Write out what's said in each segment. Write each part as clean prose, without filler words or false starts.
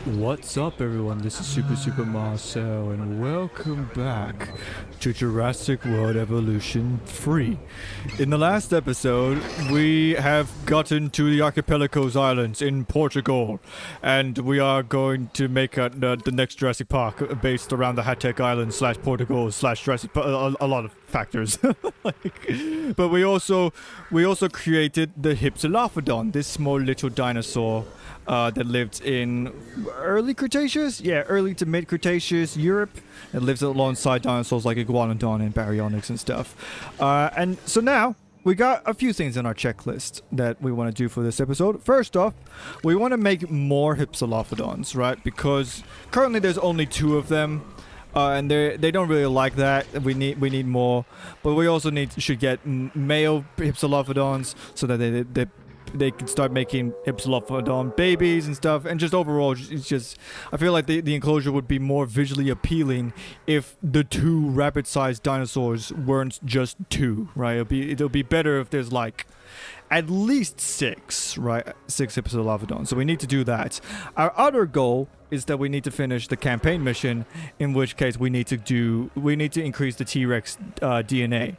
What's up, everyone? This is Super Marcel, and welcome back to Jurassic World Evolution 3. In the last episode, we have gotten to the Archipelagos Islands in Portugal, and we are going to make the next Jurassic Park based around the Hattek Island / Portugal / Jurassic a lot of factors. But we also created the Hypsilophodon, this small little dinosaur that lived in early Cretaceous? Yeah, early to mid Cretaceous Europe. It lives alongside dinosaurs like Iguanodon and Baryonyx and stuff. And so now, we got a few things on our checklist that we want to do for this episode. First off, we want to make more Hypsilophodons, right? Because currently there's only 2 of them. And they don't really like that. We need more. But we also should get male Hypsilophodons so that they can start making Hypsilophodon babies and stuff, and just overall, it's just, I feel like the enclosure would be more visually appealing if the 2 rabbit-sized dinosaurs weren't just 2, right? It'll be better if there's like at least 6, right? 6 Hypsilophodons. So we need to do that. Our other goal is that we need to finish the campaign mission, in which case we need to increase the T-Rex DNA.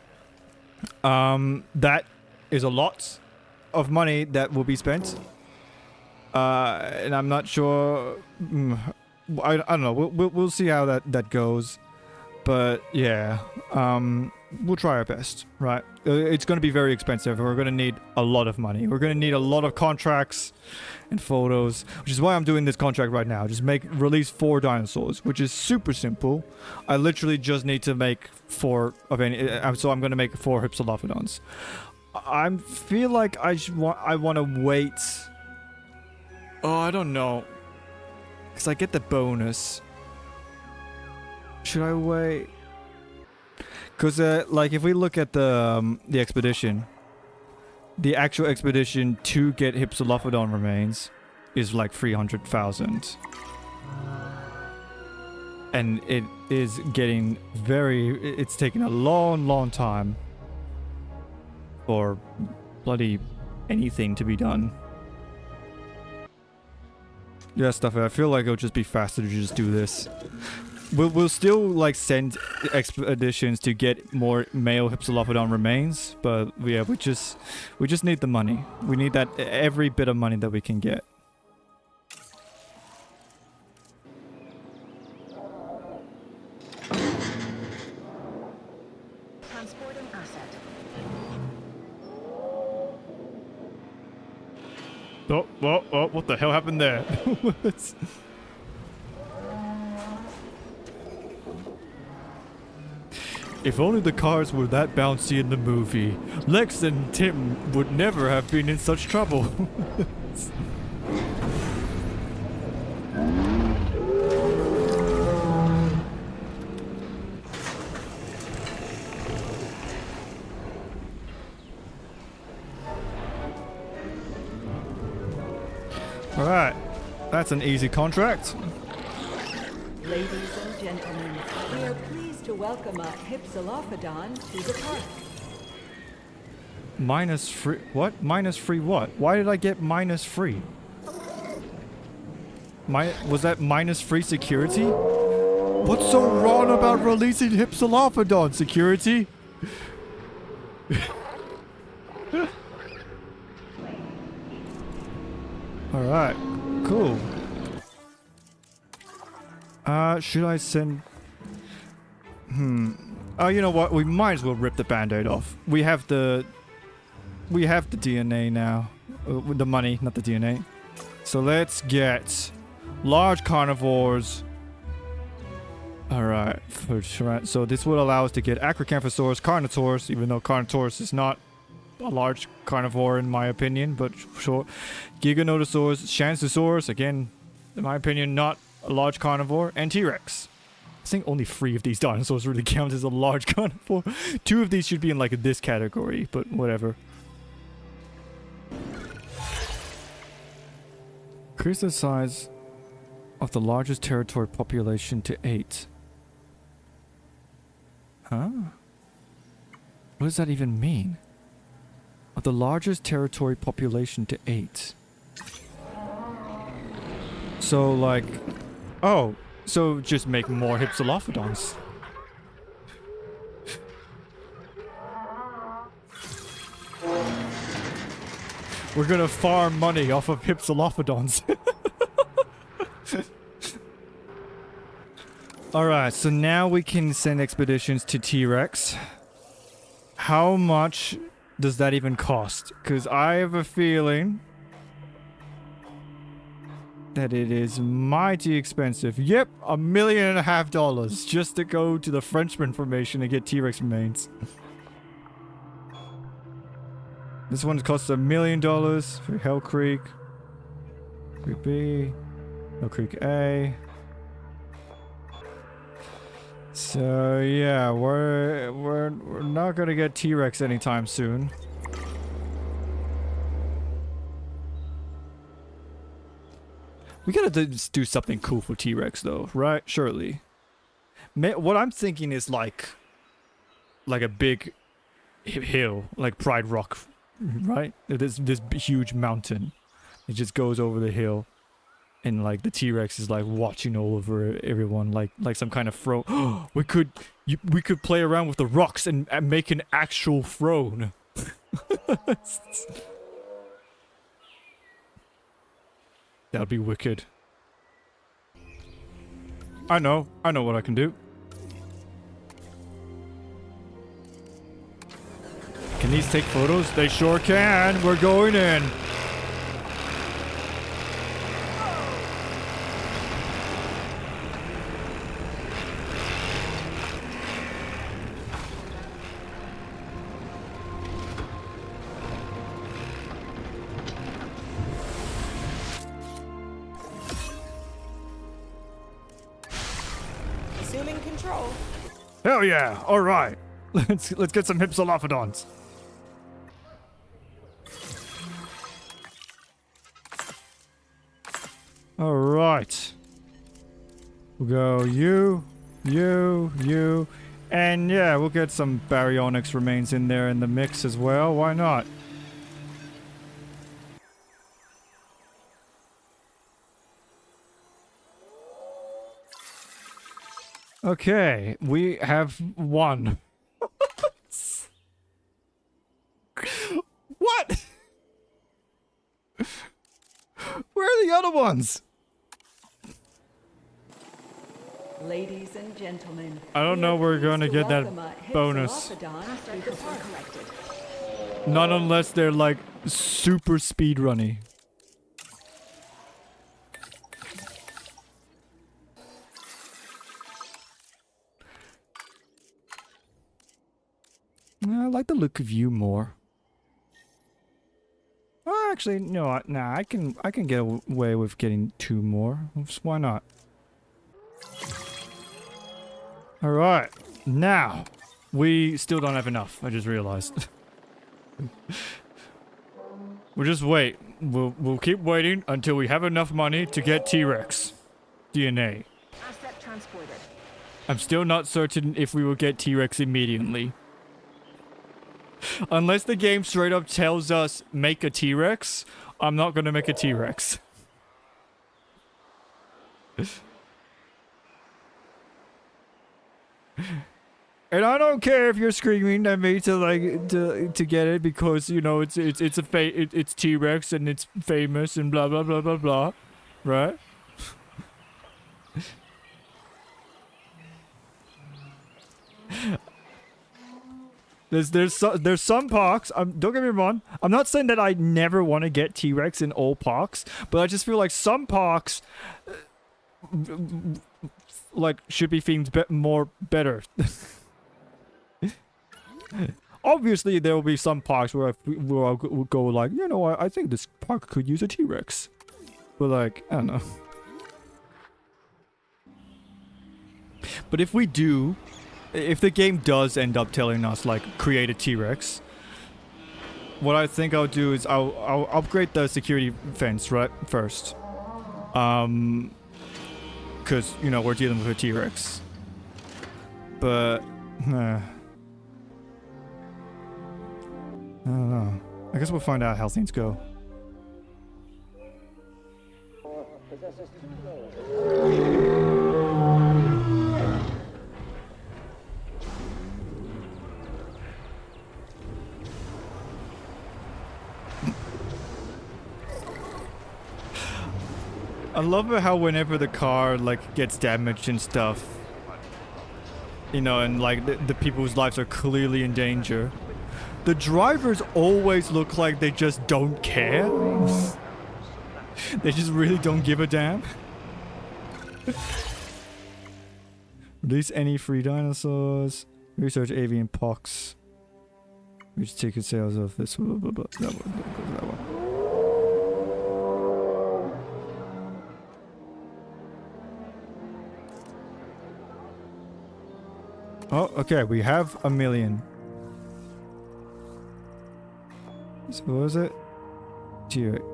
That is a lot of money that will be spent, and I'm not sure. I don't know. We'll see how that goes, but yeah, we'll try our best. Right? It's going to be very expensive. We're going to need a lot of money. We're going to need a lot of contracts and photos, which is why I'm doing this contract right now. Just release 4 dinosaurs, which is super simple. I literally just need to make 4 of any. So I'm going to make 4 Hypsilophodons. I feel like I want to wait. Oh, I don't know. Because I get the bonus. Should I wait? Because, like, if we look at the expedition, the actual expedition to get Hypsilophodon remains is like 300,000. And it is getting it's taking a long time for bloody anything to be done. Yeah, stuff. I feel like it'll just be faster to just do this. We'll still like send expeditions to get more male Hypsilophodon remains, but yeah, we just need the money. We need that every bit of money that we can get. Transporting asset. Oh, what the hell happened there? If only the cars were that bouncy in the movie, Lex and Tim would never have been in such trouble. Alright, that's an easy contract. Ladies and gentlemen, we are pleased to welcome a Hypsilophodon to the park. Minus free... What? Minus free what? Why did I get minus free? Was that minus free security? What's so wrong about releasing Hypsilophodon security? Alright, cool. Should I send... Oh, you know what? We might as well rip the band-aid off. We have the DNA now. The money, not the DNA. So let's get large carnivores. Alright. So this would allow us to get Acrocanthosaurus, Carnotaurus, even though Carnotaurus is not a large carnivore in my opinion, but sure. Giganotosaurus, Shanstosaurus, again, in my opinion, not a large carnivore, and T-Rex. I think only 3 of these dinosaurs really count as a large carnivore. 2 of these should be in like this category, but whatever. Increase the size of the largest territory population to 8. Huh? What does that even mean? Of the largest territory population to 8. So like, oh, so just make more Hypsilophodons. We're gonna farm money off of Hypsilophodons. Alright, so now we can send expeditions to T-Rex. How much does that even cost? Because I have a feeling that it is mighty expensive. Yep, $1.5 million just to go to the Frenchman formation and get T-Rex remains. This one costs $1 million for Hell Creek. Creek B. Hell Creek A. So yeah, we're not gonna get T-Rex anytime soon. We gotta do something cool for T-Rex though, right? Surely. What I'm thinking is like a big hill, like Pride Rock, right? This huge mountain. It just goes over the hill. And like the T-Rex is like watching all over everyone, like some kind of throne. we could play around with the rocks and make an actual throne. That would be wicked. I know what I can do. Can these take photos? They sure can. We're going in. Assuming control. Hell yeah! All right, let's get some Hypsilophodons. All right, we'll go you, and yeah, we'll get some baryonyx remains in there in the mix as well. Why not? Okay, we have one. What? Where are the other ones? Ladies and gentlemen, I don't know we're gonna get that bonus. Not unless they're like super speed runny. I like the look of you more. Oh, actually, no, nah, I can get away with getting 2 more. Why not? All right, now we still don't have enough. I just realized. We'll just wait. We'll keep waiting until we have enough money to get T-Rex DNA. Asset transported. I'm still not certain if we will get T-Rex immediately. Unless the game straight up tells us make a T-Rex, I'm not gonna make a T-Rex. And I don't care if you're screaming at me to get it because you know it's T-Rex and it's famous and blah blah blah blah blah, right? There's some parks. Don't get me wrong. I'm not saying that I never want to get T-Rex in all parks, but I just feel like some parks like should be themed better. Obviously, there will be some parks where I'll go like, you know, I think this park could use a T-Rex, but like I don't know. But if we do. If the game does end up telling us, like, create a T-Rex, what I think I'll do is I'll upgrade the security fence, right, first. Because, you know, we're dealing with a T-Rex. But, I don't know. I guess we'll find out how things go. I love it how whenever the car like gets damaged and stuff, you know, and like the people's lives are clearly in danger, the drivers always look like they just don't care. They just really don't give a damn. Release any free dinosaurs. Research avian pox. Reach ticket sales of this. Blah, blah, blah. That one. Oh, okay. We have 1 million. So what was it?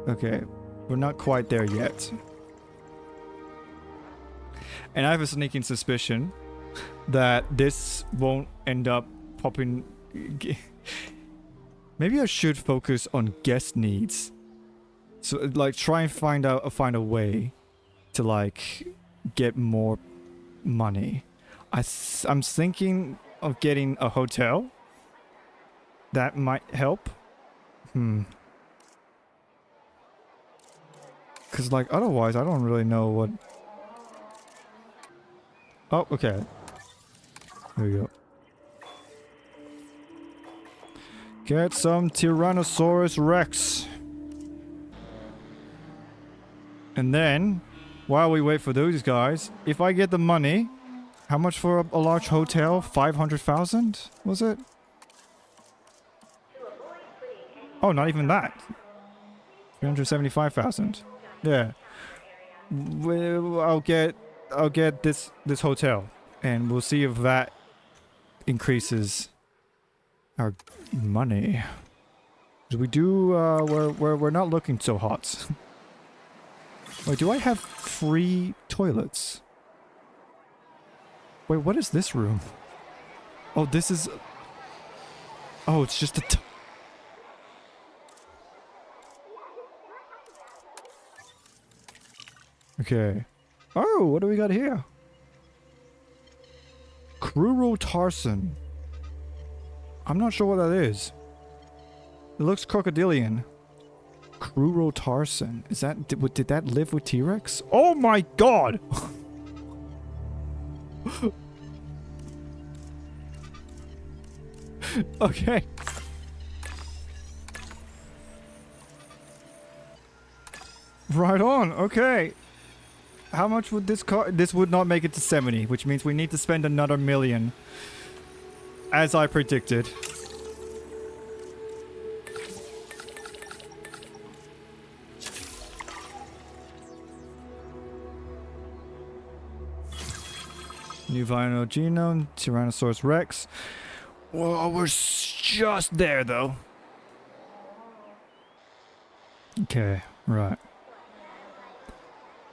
Okay. We're not quite there yet. And I have a sneaking suspicion that this won't end up popping. Maybe I should focus on guest needs. So like try and find a way to like get more money. I'm thinking of getting a hotel. That might help. Cause like otherwise I don't really know what. Oh, okay. There we go. Get some Tyrannosaurus Rex. And then, while we wait for those guys, if I get the money, how much for a large hotel? 500,000? Was it? Oh, not even that. 375,000. Yeah. I'll get this hotel, and we'll see if that increases our money. We do. We're not looking so hot. Wait, do I have free toilets? Wait, what is this room? Oh, this is. Oh, it's just a. Okay. Oh, what do we got here? Crurotarsan. I'm not sure what that is. It looks crocodilian. Crurotarsan. Is that... Did that live with T-Rex? Oh my god! Okay. Right on. Okay. How much would this cost? This would not make it to 70, which means we need to spend another 1 million. As I predicted. New viral genome, Tyrannosaurus Rex. Well, we're just there, though. Okay, right.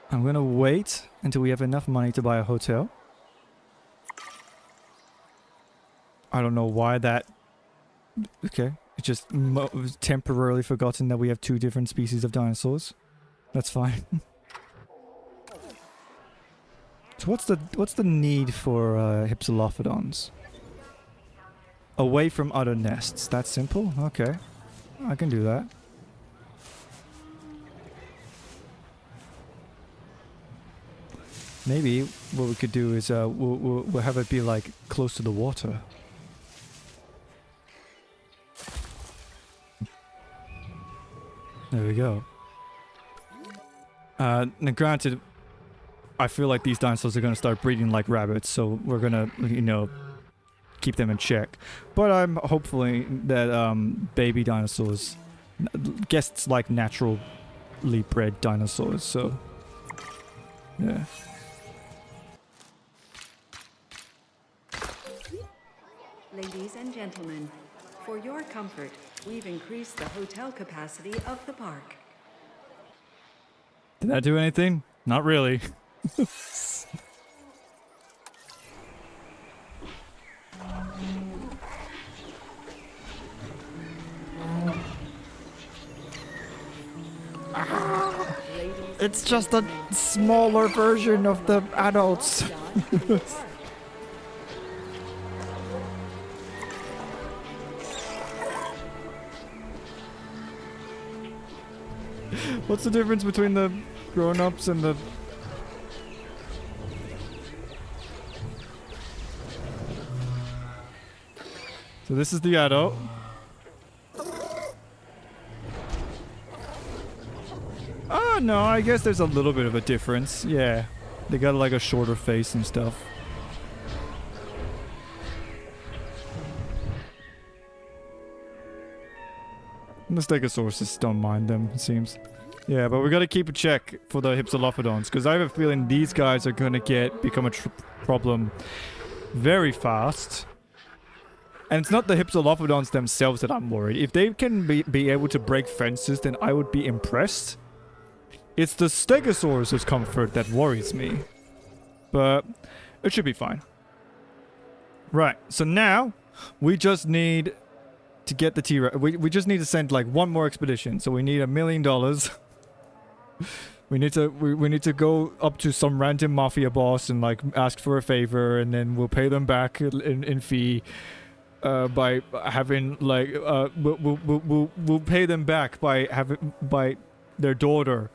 I'm gonna wait until we have enough money to buy a hotel. I don't know why that... Okay, it just temporarily forgotten that we have 2 different species of dinosaurs. That's fine. So what's the need for Hypsilophodons? Away from other nests. That's simple? Okay. I can do that. Maybe what we could do is we'll have it be like close to the water. There we go. Now granted, I feel like these dinosaurs are going to start breeding like rabbits, so we're going to, you know, keep them in check. But I'm hopefully that baby dinosaurs, guests like naturally bred dinosaurs, so yeah. Ladies and gentlemen, for your comfort, we've increased the hotel capacity of the park. Did that do anything? Not really. It's just a smaller version of the adults. What's the difference between the grown-ups and the... So this is the adult. Oh no, I guess there's a little bit of a difference. Yeah. They got like a shorter face and stuff. The Stegosauruses don't mind them, it seems. Yeah, but we gotta keep a check for the Hypsilophodons, because I have a feeling these guys are gonna become a problem very fast. And it's not the Hypsilophodons themselves that I'm worried. If they can be able to break fences, then I would be impressed. It's the Stegosaurus' comfort that worries me. But it should be fine. Right, so now we just need to get the T-Rex. We just need to send like one more expedition. So we need $1 million. We need to go up to some random mafia boss and like ask for a favor, and then we'll pay them back in fee. By having like we'll pay them back by their daughter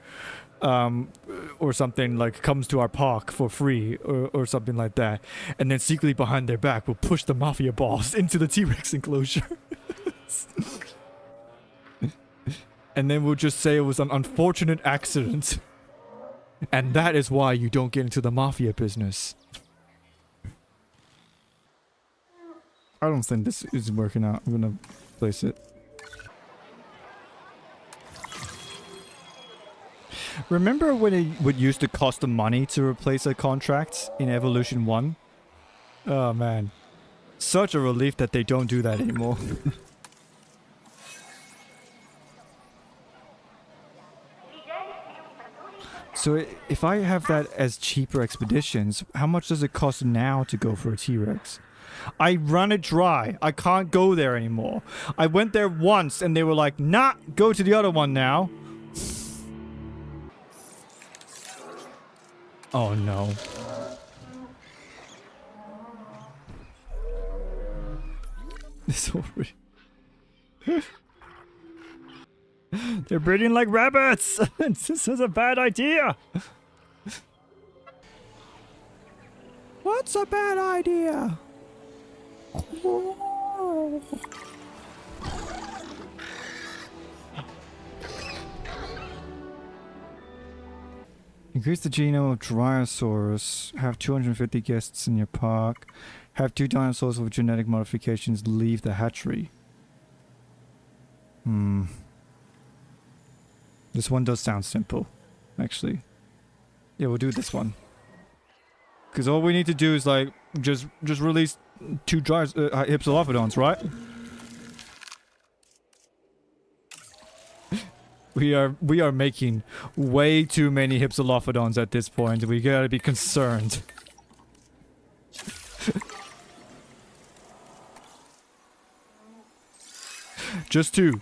or something, like comes to our park for free or something like that, and then secretly behind their back we'll push the mafia boss into the T-Rex enclosure. And then we'll just say it was an unfortunate accident, and that is why you don't get into the mafia business. I don't think this is working out. I'm gonna place it. Remember when it would used to cost the money to replace a contract in Evolution 1? Oh man. Such a relief that they don't do that anymore. So if I have that as cheaper expeditions, how much does it cost now to go for a T-Rex? I run it dry. I can't go there anymore. I went there once and they were like, nah, go to the other one now. Oh no. It's already... They're breeding like rabbits! This is a bad idea! What's a bad idea? Increase the genome of Dryosaurus. Have 250 guests in your park. Have 2 dinosaurs with genetic modifications leave the hatchery. This one does sound simple, actually. Yeah, we'll do this one. Because all we need to do is like just release 2 Hypsilophodons, right? We are making way too many Hypsilophodons at this point. We gotta be concerned. Just 2.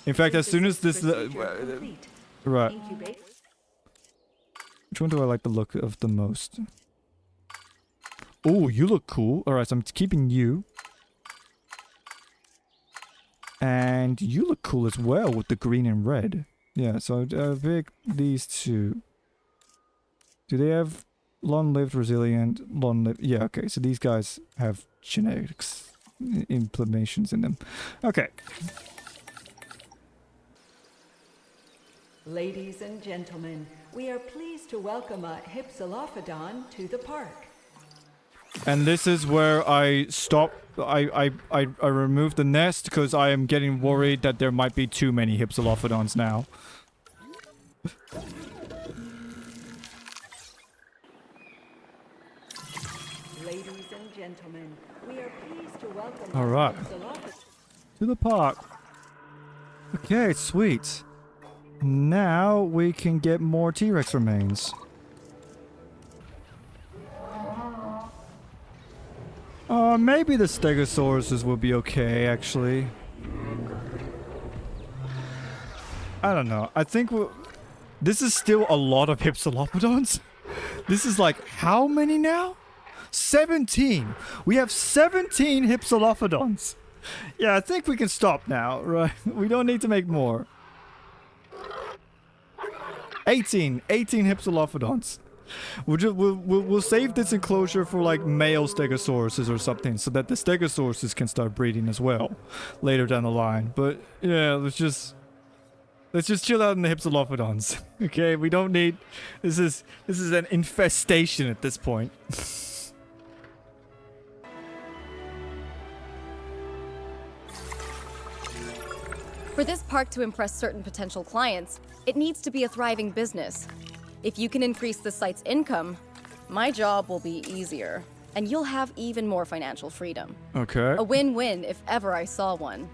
In fact, as soon as this... right. Which one do I like the look of the most? Oh, you look cool. Alright, so I'm keeping you. And you look cool as well with the green and red. Yeah, so pick these 2. Do they have long-lived, resilient, long-lived? Yeah, okay, so these guys have genetics implementations in them. Okay. Ladies and gentlemen, we are pleased to welcome a Hypsilophodon to the park. And this is where I stop. I remove the nest because I am getting worried that there might be too many Hypsilophodons now. Ladies and gentlemen, we are pleased to welcome All right. Hypsilophodon To the park. Okay, sweet. Now we can get more T-Rex remains. Maybe the Stegosauruses will be okay, actually. I don't know. I think this is still a lot of Hypsilophodons. This is like, how many now? 17. We have 17 Hypsilophodons. Yeah, I think we can stop now, right? We don't need to make more. 18 Hypsilophodons. We'll save this enclosure for like male stegosauruses or something, so that the stegosauruses can start breeding as well later down the line. But yeah, let's just chill out in the Hypsilophodons. Okay, we don't need. This is an infestation at this point. For this park to impress certain potential clients, it needs to be a thriving business. If you can increase the site's income, my job will be easier, and you'll have even more financial freedom. Okay. A win-win if ever I saw one.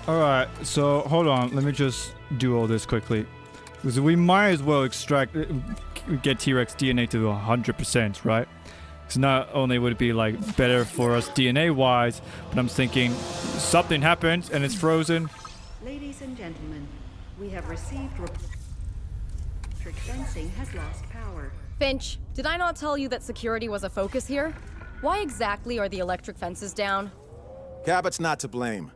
Alright, so hold on. Let me just do all this quickly. Because we might as well get T-Rex DNA to 100%, right? Because not only would it be like better for us DNA-wise, but I'm thinking something happened and it's frozen. Ladies and gentlemen, we have received electric fencing has lost power. Finch, did I not tell you that security was a focus here? Why exactly are the electric fences down? Cabot's not to blame.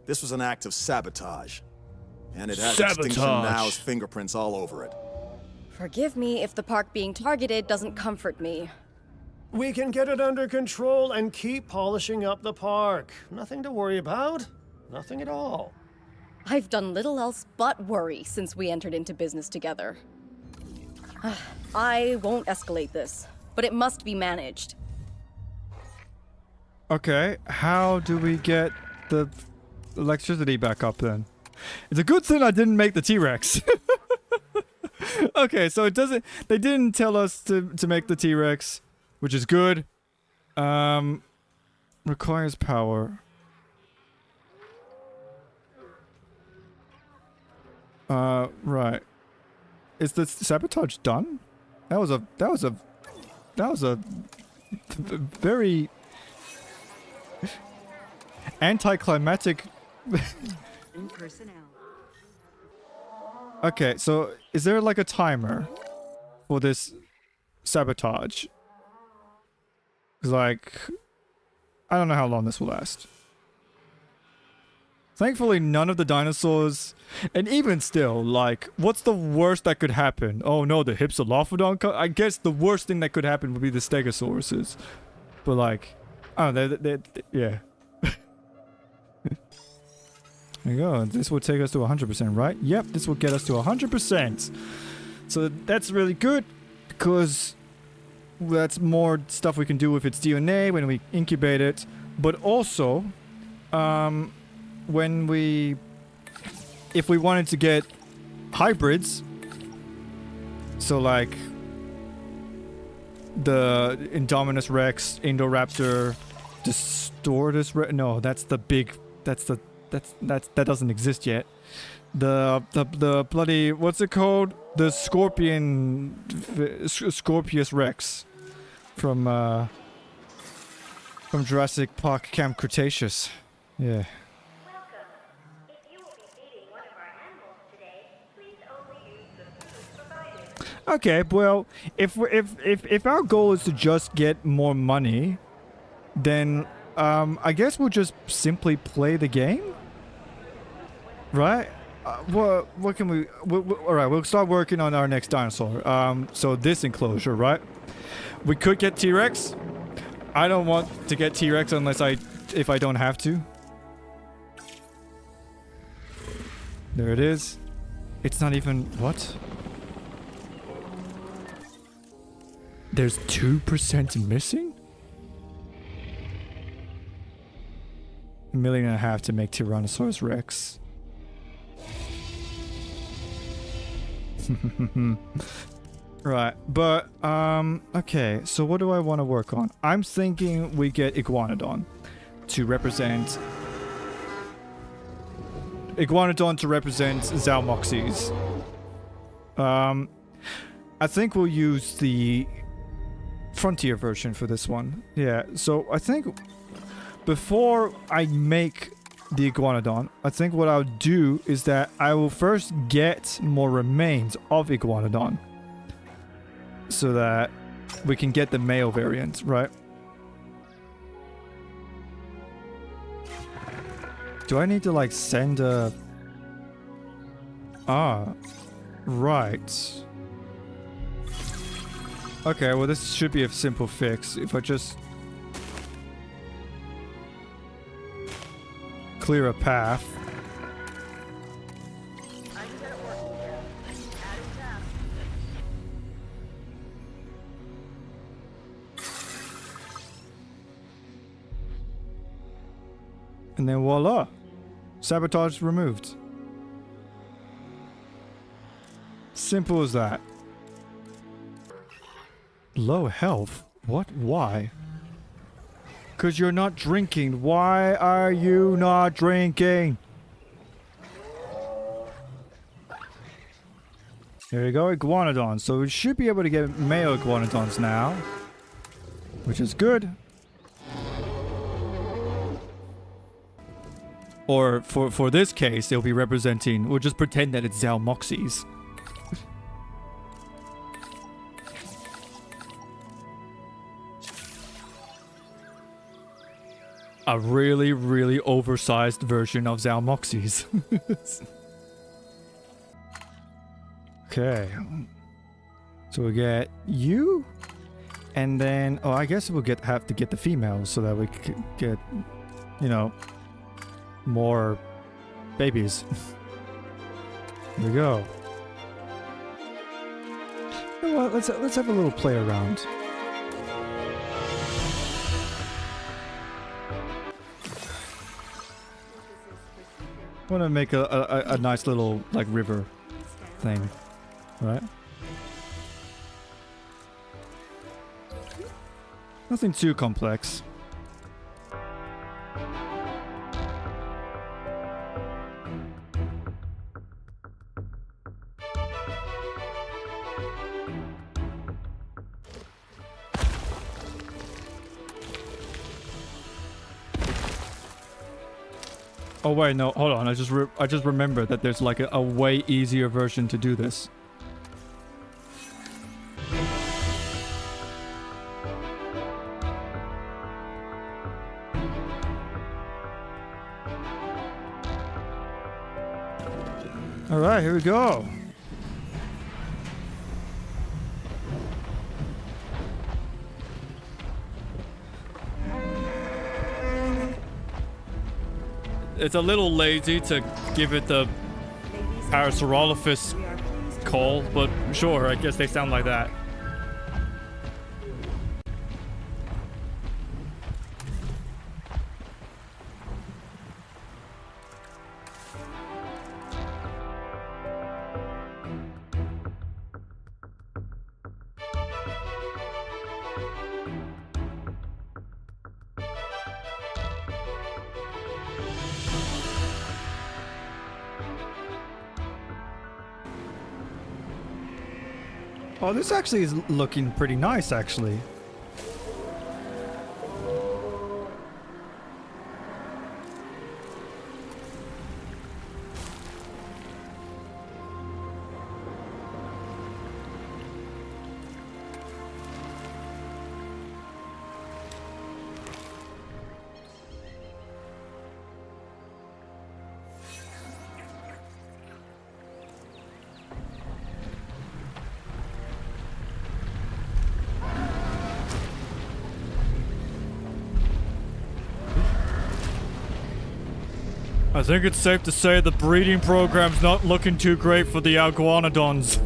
This was an act of sabotage. And it has Extinction Now's fingerprints all over it. Forgive me if the park being targeted doesn't comfort me. We can get it under control and keep polishing up the park. Nothing to worry about. Nothing at all. I've done little else but worry since we entered into business together. I won't escalate this, but it must be managed. Okay, how do we get the electricity back up then? It's a good thing I didn't make the T-Rex. Okay, so it doesn't. They didn't tell us to make the T-Rex, which is good. Requires power. Right. Is the sabotage done? That was a very anticlimactic. Personnel. Okay, so is there like a timer for this sabotage? 'Cause like, I don't know how long this will last. Thankfully, none of the dinosaurs, and even still, like, what's the worst that could happen? Oh no, the Hypsilophodon. I guess the worst thing that could happen would be the Stegosauruses. But like, I don't know, yeah. There you go. This will take us to 100%, right? Yep, this will get us to 100%. So that's really good because that's more stuff we can do with its DNA when we incubate it. But also, if we wanted to get hybrids, so like the Indominus Rex, Indoraptor, Distortus Rex. No, that's the big. That doesn't exist yet. The bloody, what's it called? The Scorpius Rex from Jurassic Park Camp Cretaceous. Yeah. Okay, well, if our goal is to just get more money, then I guess we'll just simply play the game, right? What can we? All right, we'll start working on our next dinosaur. So this enclosure, right? We could get T-Rex. I don't want to get T-Rex unless if I don't have to. There it is. It's not even what? There's 2% missing? 1.5 million to make Tyrannosaurus Rex. Right, but, okay, so what do I want to work on? I'm thinking we get Iguanodon to represent... Zalmoxes. I think we'll use the Frontier version for this one. Yeah, so I think before I make the iguanodon, I think what I'll do is that I will first get more remains of iguanodon so that we can get the male variant, right? Do I need to like send a... Ah, right. Okay, well this should be a simple fix. If I just clear a path. I can get it working here. Adding task. And then voila! Sabotage removed. Simple as that. Low health? What? Why? Because you're not drinking. Why are you not drinking? There you go, iguanodons. So we should be able to get male iguanodons now. Which is good. Or for this case, they'll be representing... We'll just pretend that it's Zalmoxes. A really, really oversized version of Zalmoxes. Okay. So we get you. And then... Oh, I guess we'll have to get the females so that we can get... You know... More... babies. There we go. You know what? Let's have a little play around. I want to make a nice little like river thing, right? Nothing too complex. Oh wait, no, hold on. I just remembered that there's like a way easier version to do this. All right, here we go. It's a little lazy to give it the Parasaurolophus call, but sure, I guess they sound like that. Oh, this actually is looking pretty nice, actually. I think it's safe to say the breeding program's not looking too great for the iguanodons.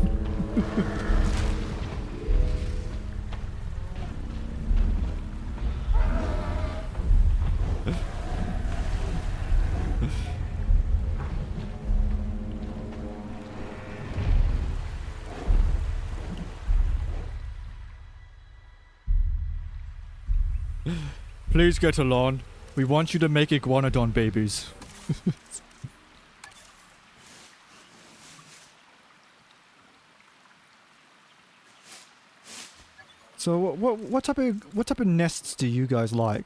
Please get along. We want you to make iguanodon babies. So what type of nests do you guys like?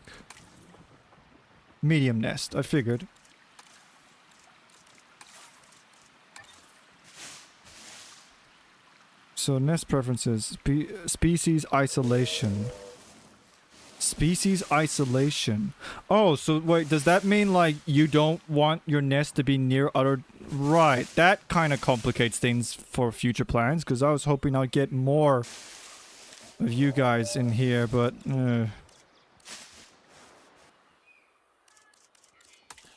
Medium nest, I figured. So nest preferences, species isolation. Species isolation. Oh, so wait, does that mean like you don't want your nest to be near other... Right, that kind of complicates things for future plans, because I was hoping I'd get more of you guys in here, but...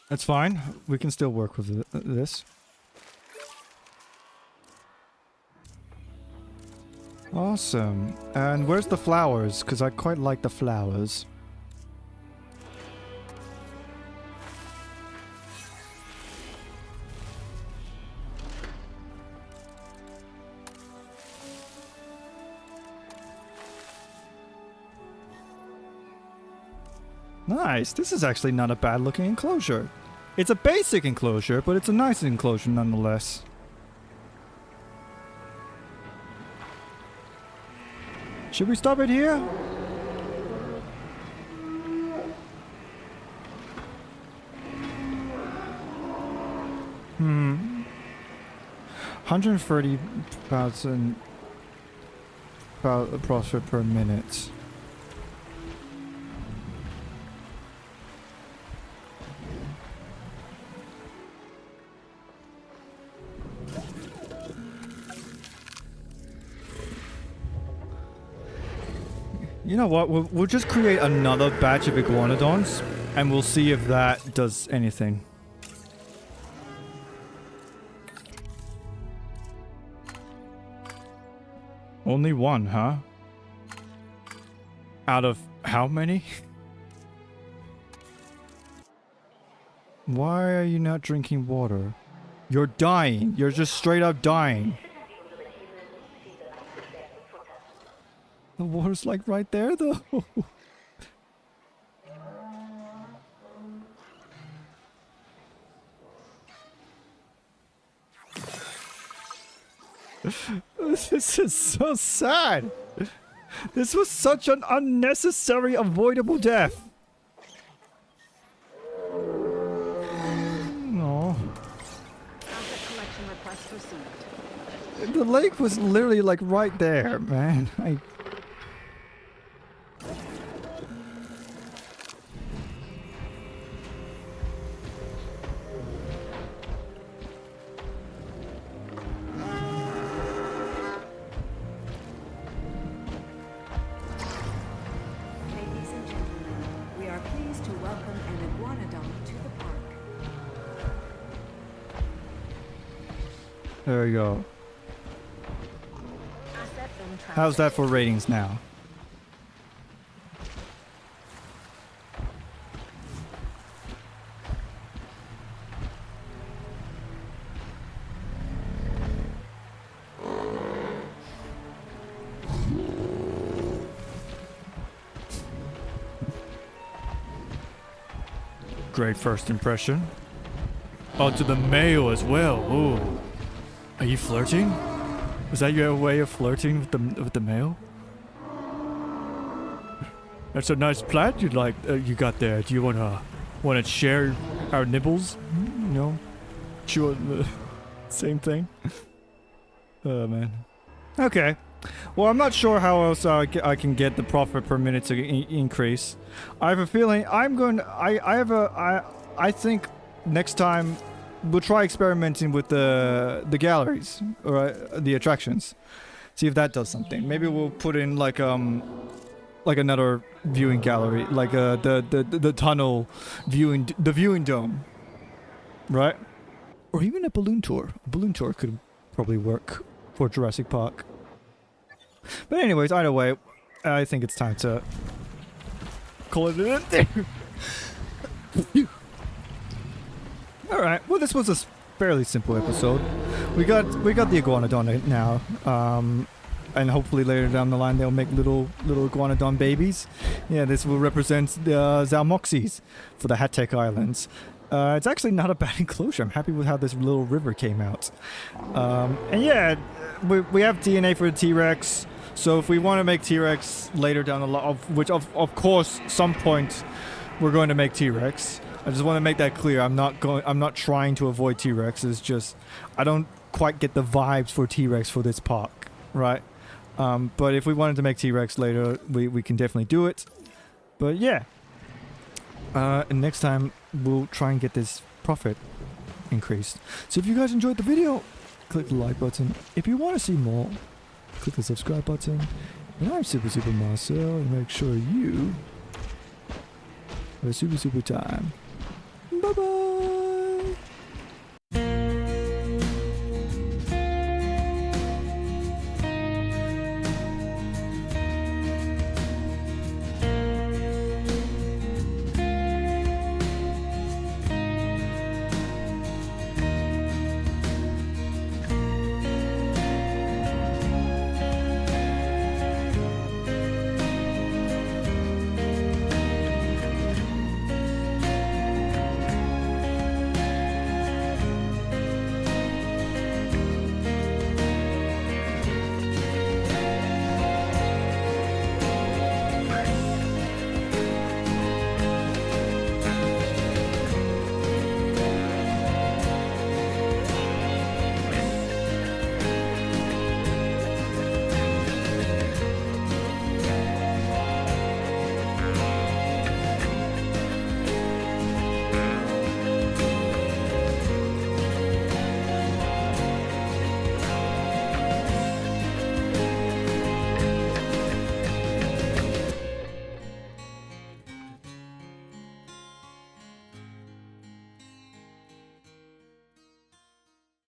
That's fine. We can still work with this. Awesome. And where's the flowers? Because I quite like the flowers. Nice. This is actually not a bad looking enclosure. It's a basic enclosure, but it's a nice enclosure nonetheless. Should we stop it here? Hmm. 130,000 profit per minute. You know what? We'll just create another batch of iguanodons, and we'll see if that does anything. Only one, huh? Out of how many? Why are you not drinking water? You're dying. You're just straight up dying. The water's like right there though. This is so sad. This was such an unnecessary, avoidable death. No. Asset collection request received. The lake was literally like right there, man. Ladies and gentlemen, we are pleased to welcome an iguanodon to the park. There we go. Asset in transit. How's that for ratings now? Great first impression. Oh, to the male as well. Ooh. Are you flirting? Is that your way of flirting with the male? That's a nice plant you got there. Do you wanna share our nibbles? You know, chew on the same thing. Oh man. Okay. Well, I'm not sure how else I can get the profit per minute to increase. I have a feeling I think next time we'll try experimenting with the galleries or the attractions. See if that does something. Maybe we'll put in like another viewing gallery, like the tunnel viewing dome, right? Or even a balloon tour. A balloon tour could probably work for Jurassic Park. But anyways, either way, I think it's time to call it in there. Alright, well this was a fairly simple episode. We got the iguanodon now, and hopefully later down the line they'll make little iguanodon babies. Yeah, this will represent the Zalmoxes for the Hatek Islands. It's actually not a bad enclosure. I'm happy with how this little river came out. And yeah, we have DNA for the T-Rex. So if we want to make T-Rex later down the line, which of course some point we're going to make T-Rex. I just want to make that clear. I'm not trying to avoid T-Rex. It's just I don't quite get the vibes for T-Rex for this park. right? But if we wanted to make T-Rex later, we can definitely do it. But yeah. And next time, we'll try and get this profit increased. So if you guys enjoyed the video, click the like button. If you want to see more, click the subscribe button. And I'm Super Marcel, and make sure you have a super time. Bye bye!